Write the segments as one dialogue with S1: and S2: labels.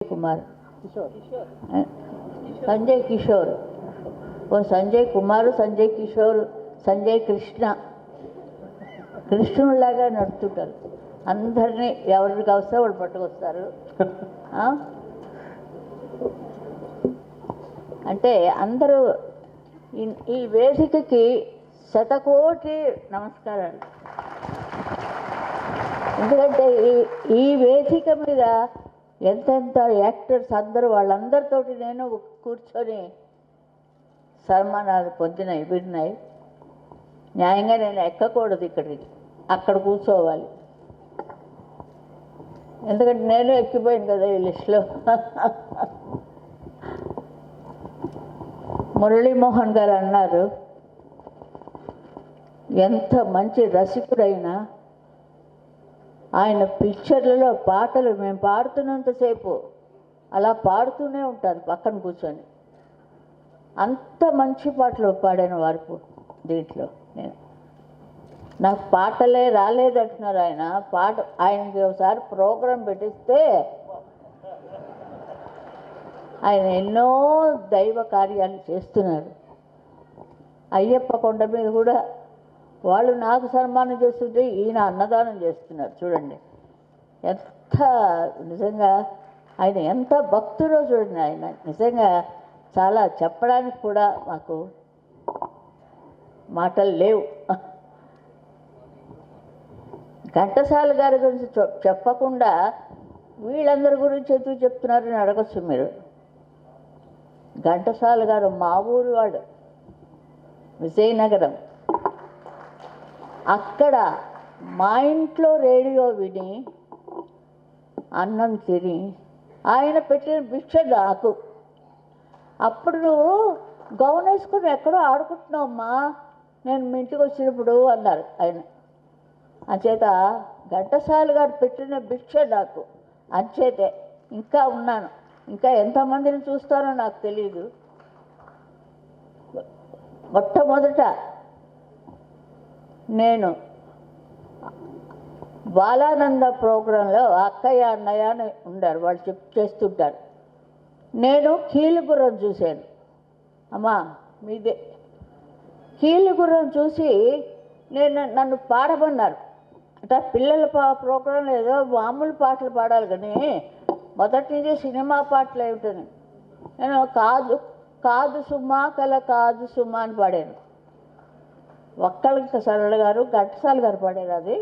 S1: कुमार संजय किशोर वो संजय कुमार संजय किशोर संजय कृष्ण కృష్ణులాగా నడుచుంటారు అందరినీ ఎవరికి అవసరం వాళ్ళు పట్టుకొస్తారు అంటే అందరూ ఈ వేదికకి శతకోటి నమస్కారాలు. ఎందుకంటే ఈ వేదిక మీద ఎంతెంత యాక్టర్స్ అందరూ వాళ్ళందరితోటి నేను కూర్చొని సన్మానాలు పొందినాయి విన్నాయి. న్యాయంగా నేను ఎక్కకూడదు, ఇక్కడికి అక్కడ కూర్చోవాలి. ఎందుకంటే నేను ఎక్కిపోయాను కదా ఈ లిస్టులో. మురళీమోహన్ గారు అన్నారు, ఎంత మంచి రసికుడైనా ఆయన పిక్చర్లలో పాటలు మేము పాడుతున్నంతసేపు అలా పాడుతూనే ఉంటారు పక్కన కూర్చొని. అంత మంచి పాటలు పాడాను వారు దీంట్లో. నేను నాకు పాటలే రాలేదంటున్నారు ఆయన. ఆయనకి ఒకసారి ప్రోగ్రాం పెట్టిస్తే ఆయన ఎన్నో దైవ కార్యాలు చేస్తున్నారు. అయ్యప్ప కొండ మీద కూడా వాళ్ళు నాకు సన్మానం చేస్తుంటే ఈయన అన్నదానం చేస్తున్నారు. చూడండి ఎంత నిజంగా ఆయన ఎంత భక్తుడో చూడండి. ఆయన నిజంగా చాలా చెప్పడానికి కూడా మాకు మాటలు లేవు. ఘంటసాల గారి గురించి చెప్పకుండా వీళ్ళందరి గురించి ఎందుకు చెప్తున్నారని అడగచ్చు మీరు. ఘంటసాల గారు మా ఊరు వాడు, విజయనగరం. అక్కడ మా ఇంట్లో రేడియో విని అన్నం తిని ఆయన పెట్టిన భిక్ష నాకు. అప్పుడు నువ్వు గౌన్ వేసుకుని ఎక్కడో ఆడుకుంటున్నావమ్మా నేను మీ ఇంటికి వచ్చినప్పుడు అన్నారు ఆయన. అంచేత ఘంటసాల గారు పెట్టిన భిక్ష నాకు. అంచేతే ఇంకా ఉన్నాను. ఇంకా ఎంతమందిని చూస్తానో నాకు తెలియదు. మొట్టమొదట నేను బాలానంద ప్రోగ్రాంలో అక్కయ్య అన్నయ్య అని ఉండారు, వాళ్ళు చేస్తుంటారు. నేను కీలుగుర్రం చూశాను. అమ్మా మీదే కీలుగుర్రం చూసి నన్ను పాడమన్నారు. అంటే పిల్లల ప్రోగ్రాంలో ఏదో మామూలు పాటలు పాడాలి కానీ మొదటి నుంచి సినిమా పాటలు ఏమిటని నేను కాదు కాదు సుమా కల కాదు సుమా అని పాడాను. ఒక్కళ్ళకి సరళ గారు ఘంటసాల గారు పాడారు.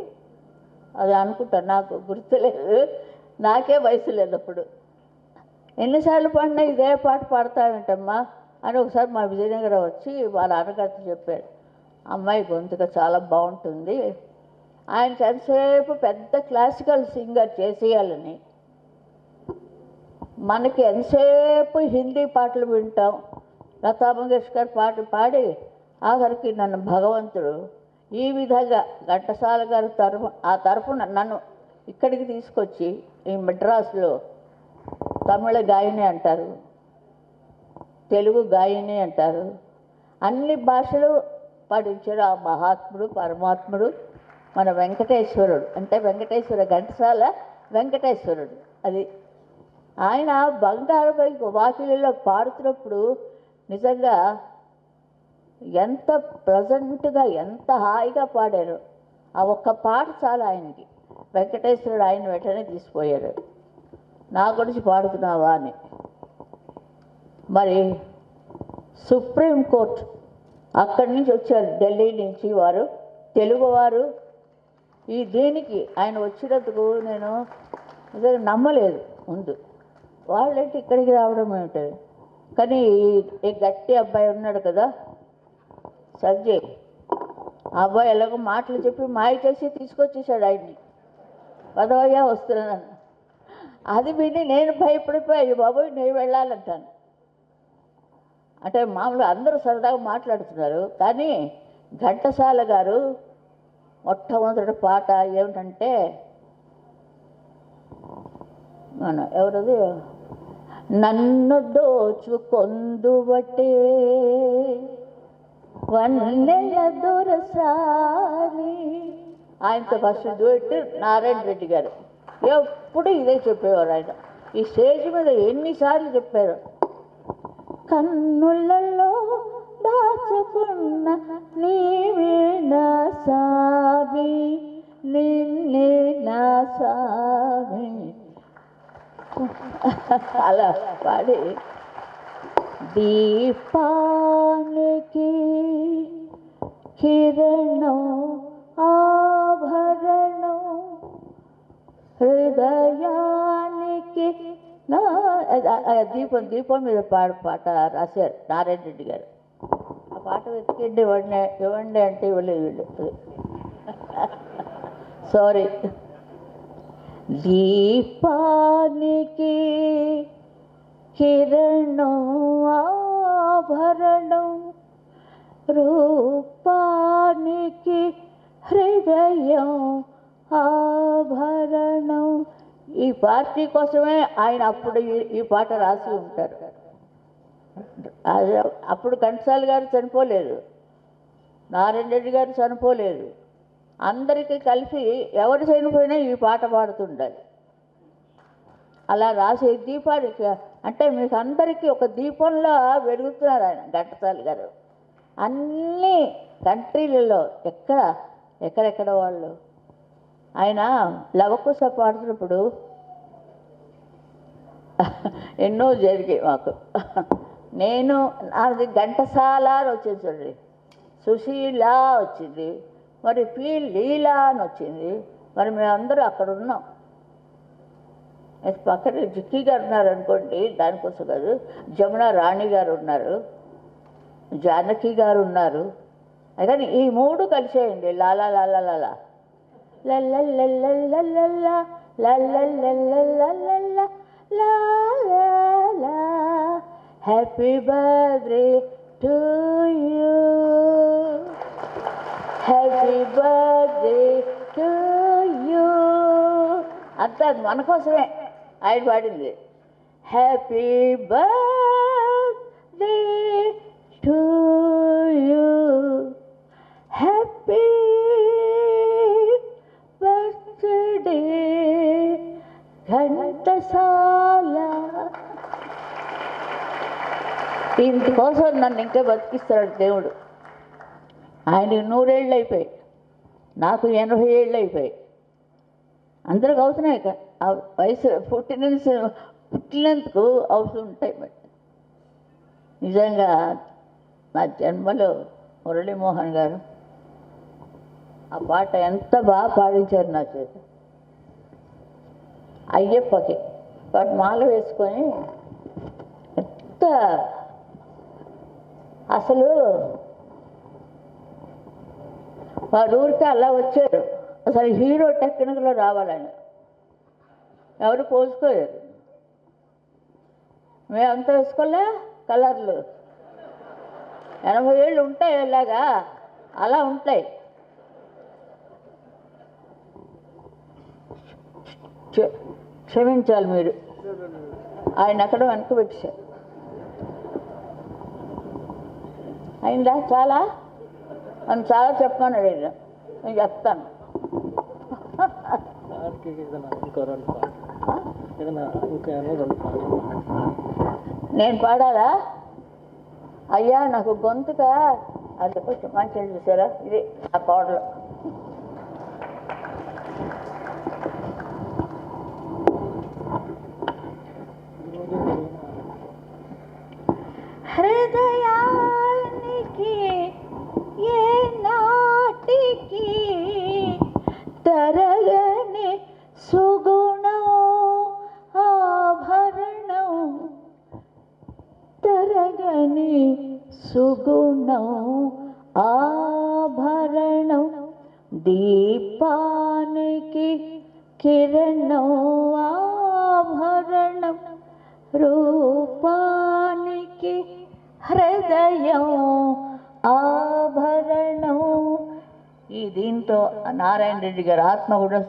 S1: అది అనుకుంటాను, నాకు గుర్తులేదు, నాకే వయసు లేదు అప్పుడు. ఎన్నిసార్లు పాడినా ఇదే పాట పాడతావేంటమ్మా అని ఒకసారి మా విజయనగరం వచ్చి వాళ్ళ నాన్నగారితో చెప్పారు. అమ్మాయి గొంతుక చాలా బాగుంటుంది, ఆయన ఎంతసేపు పెద్ద క్లాసికల్ సింగర్ చేసేయాలని. మనకి ఎంతసేపు హిందీ పాటలు వింటాం, లతా మంగేష్కర్ పాట పాడి ఆఖరికి నన్ను భగవంతుడు ఈ విధంగా ఘంటసాల గారి తరఫున నన్ను ఇక్కడికి తీసుకొచ్చి ఈ మెడ్రాస్లో తమిళ గాయని అంటారు, తెలుగు గాయని అంటారు, అన్ని భాషలు పాటించారు ఆ మహాత్ముడు పరమాత్ముడు మన వెంకటేశ్వరుడు. అంటే ఘంటసాల వెంకటేశ్వరుడు. అది ఆయన బంగారు వాకిలిలో పాడుతున్నప్పుడు నిజంగా ఎంత ప్లజెంట్గా ఎంత హాయిగా పాడారు. ఆ ఒక్క పాట చాలా ఆయనకి. వెంకటేశ్వరుడు ఆయన వెంటనే తీసిపోయారు, నా గురించి పాడుతున్నావా అని. మరి సుప్రీంకోర్టు అక్కడి నుంచి వచ్చారు, ఢిల్లీ నుంచి వారు, తెలుగువారు. దీనికి ఆయన వచ్చినందుకు నేను నమ్మలేదు ముందు. వాళ్ళంటే ఇక్కడికి రావడం ఏమిటది. కానీ ఈ గట్టి అబ్బాయి ఉన్నాడు కదా సంజయ్, ఆ అబ్బాయి ఎలాగో మాటలు చెప్పి మాయ చేసి తీసుకొచ్చేసాడు ఆయన్ని. పదవయ్యా వస్తున్నాను. అది విని నేను భయపడిపోయి బాబోయ్ నేను వెళ్ళాలంటాను. అంటే మామూలుగా అందరూ సరదాగా మాట్లాడుతున్నారు కానీ ఘంటసాల గారు మొట్టమొదటి పాట ఏమిటంటే ఎవరది, నన్ను దోచుకొందువటే వన్నెల దొరసాని. ఆయనతో ఫస్ట్ డ్యూయెట్ నారాయణ రెడ్డి గారు. ఎప్పుడు ఇదే చెప్పేవారు ఆయన. ఈ స్టేజ్ మీద ఎన్నిసార్లు చెప్పారు, కన్నులలో దాచుకున్న నీవే నా సామి, నిన్నే నా సామి అలా పాడి దీపానికి కిరణం ఆభరణం హృదయానికి నా దీపం మీద పాట రాశారు నారాయణ రెడ్డి గారు. ఆ పాట వెతికండి ఇవ్వండి అంటే ఇవ్వలేదు వీళ్ళు. సారీ. దీపానికి కిరణం ఆభరణం రూపానికి హృదయం ఆభరణం. ఈ పార్టీ కోసమే ఆయన అప్పుడు ఈ పాట రాసి ఉంటారు. అప్పుడు ఘంటసాల గారు చనిపోలేదు, నారాయణ రెడ్డి గారు చనిపోలేదు. అందరికీ కలిసి ఎవరు చనిపోయినా ఈ పాట పాడుతుండాలి. అలా రాసే దీపానికి అంటే మీకు అందరికీ ఒక దీపంలో వెలుగుతున్నారు ఆయన ఘంటసాల గారు. అన్ని కంట్రీలలో ఎక్కడెక్కడ వాళ్ళు. ఆయన లవకుశ పాడుతున్నప్పుడు ఎన్నో జరిగాయి మాకు. నాది ఘంటసాల అని వచ్చింది చూడండి, సుశీల వచ్చింది, మరి పి లీలా అని వచ్చింది. మరి మేమందరూ అక్కడ ఉన్నాం. పక్కన జిక్కి గారు ఉన్నారు అనుకోండి, దానికోసం కాదు. జమున రాణి గారు ఉన్నారు, జానకి గారు ఉన్నారు. కానీ ఈ మూడు కలిసేయండి. లాలా లాలా లాలా లల్లల్లల్లల్లల్లా లల్లల్లల్లల్లల్లా లాలా happy birthday to you, happy birthday to you అంతా మన కోసమే ఆయన పాడింది. Happy birthday to you, happy birthday Ghantasala. ఇందుకోసం నన్ను ఇంకా బతికిస్తాడు దేవుడు. ఆయనకి 100 ఏళ్ళు అయిపోయాయి, నాకు 80 ఏళ్ళు అయిపోయాయి. అందరికి అవుతున్నాయి. ఆ వయసు పుట్టినందుకు అవుతుంటాయి. మరి నిజంగా నా జన్మలో మురళీమోహన్ గారు ఆ పాట ఎంత బాగా పాడించారు నా చేత. అయ్యప్పకి వాటి మాల వేసుకొని ఎంత అసలు వారి ఊరికి అలా వచ్చారు. అసలు హీరో టెక్నిక్లో రావాలని ఎవరు పోసుకోలేరు. మేమంతా వేసుకోలే కలర్లు. 80 ఏళ్ళు ఉంటాయి ఇలాగా, అలా ఉంటాయి. క్షమించాలి మీరు. ఆయన అక్కడ వెనక్కి పెట్టేశారు. అయిందా? చాలా అని చాలా చెప్పమన్నాడు. నేను చెప్తాను. నేను పాడాలా? అయ్యా నాకు గొంతుగా అది కొంచెం మంచిగా చూసారా, ఇది ఆ కోడలు. హృదయానికి ఏ నాటికి తరగని సుగుణం ఆభరణం, తరగని సుగుణం ఆభరణం. దీపానికి కిరణం ఆభరణం, రూపానికి హృదయం ఆభరణం. ఈ దీంతో నారాయణ రెడ్డి గారి ఆత్మ కూడా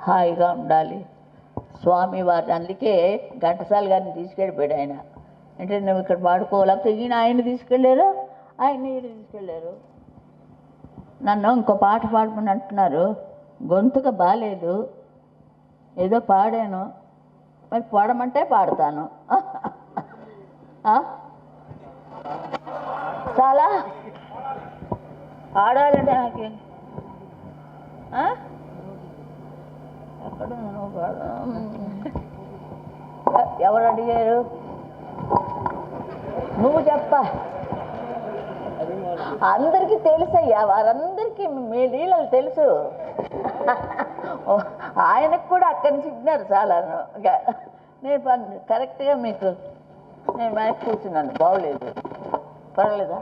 S1: హాయిగా ఉండాలి. స్వామివారి అందుకే ఘంటసాల గారిని తీసుకెళ్ళిపోయాడు ఆయన. అంటే నువ్వు ఇక్కడ పాడుకోలేకపోతే ఈయన ఆయన్ని తీసుకెళ్ళారు, ఆయన ఈయన తీసుకెళ్ళారు. నన్ను ఇంకో పాట పాడమని అంటున్నారు. గొంతుగా బాగాలేదు, ఏదో పాడాను. మరి పాడమంటే పాడతాను. చాలా ఆడాలంటే నాకు ఎక్కడ ఎవరు అడిగారు? నువ్వు చెప్ప. అందరికీ తెలుసయ్యా, వారందరికీ మీ లీలలు తెలుసు. ఆయనకు కూడా అక్కడి నుంచి ఇచ్చినారు చాలాను. నేను కరెక్ట్గా మీకు నేను మ్యాచ్ కూర్చున్నాను, బాగోలేదు, పర్వాలేదా?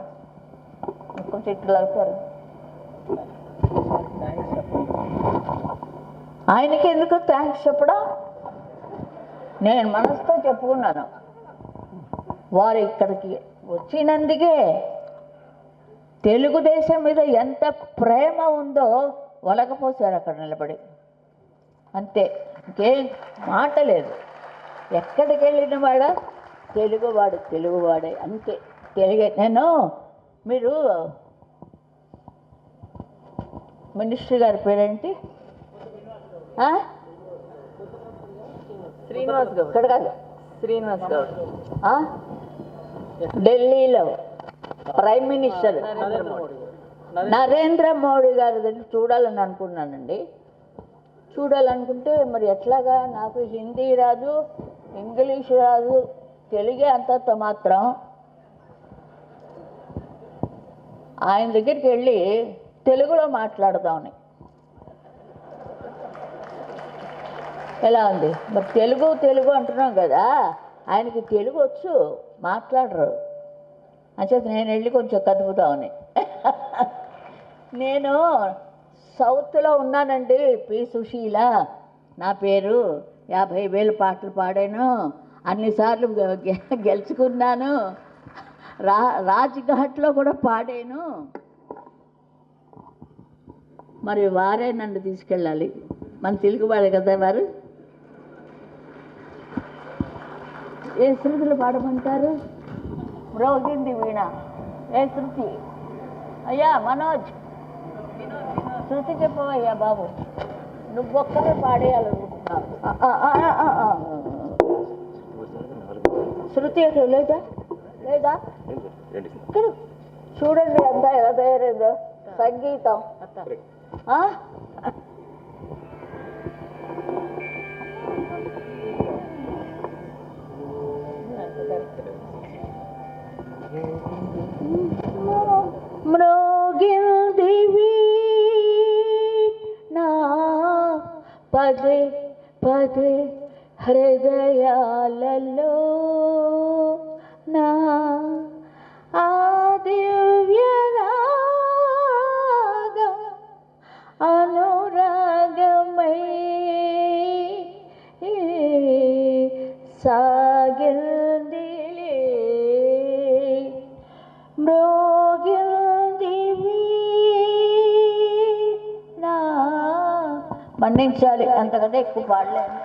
S1: కొంచెం ఇట్లు అవుతారు. ఆయనకి ఎందుకు థ్యాంక్స్ చెప్పడం? నేను మనసుతో చెప్పుకున్నాను. వారు ఇక్కడికి వచ్చినందుకే తెలుగుదేశం మీద ఎంత ప్రేమ ఉందో ఒలకపోసారు అక్కడ నిలబడి. అంతే, ఇంకేం మాట లేదు. ఎక్కడికి వెళ్ళిన వాడ తెలుగువాడే, అంతే. తెలుగే. నేను మీరు మినిస్టర్ గారి పేరేంటి?
S2: శ్రీనివాస్ గౌడ్.
S1: ఇక్కడ కాదు,
S2: శ్రీనివాస్ గౌడ్.
S1: ఢిల్లీలో ప్రైమ్ మినిస్టర్ నరేంద్ర మోడీ గారి దగ్గర చూడాలని అనుకున్నానండి. చూడాలనుకుంటే మరి ఎట్లాగా, నాకు హిందీ రాదు, ఇంగ్లీష్ రాదు, తెలుగే అంతంత మాత్రం. ఆయన దగ్గరికి వెళ్ళి తెలుగులో మాట్లాడదామని. ఎలా ఉంది మరి? తెలుగు అంటున్నాం కదా, ఆయనకి తెలుగు వచ్చు, మాట్లాడరు. అంచేత నేను వెళ్ళి కొంచెం కదుపుతామని. నేను సౌత్లో ఉన్నానండి, పి సుశీల నా పేరు. 50,000 పాటలు పాడాను, అన్నిసార్లు గెలుచుకున్నాను, రాజ్ఘాట్లో కూడా పాడాను. మరి వారే నన్ను తీసుకెళ్ళాలి, మన తెలుగువాడే కదా వారు. ఏ శృతులు పాడమంటారు? మ్రోగింది వీణ. ఏ శృతి? అయ్యా మనోజ్, శృతి చెప్పవయ్యా బాబు. నువ్వొక్కనే పాడేయాలనుకుంటున్నావు. శృతి అసలు లేదా? ఇక్కడ చూడండి అంతా ఎలా తయారైందో సంగీతం. మ్రోగిందివి నా పదే పదే హృదయాలలో నా ఆ దివ్యరాగం అనురాగమై సాగిందిలే మ్రోగిందివి నా. మన్నించాలి, అంతకంటే ఎక్కువ పాడలేను.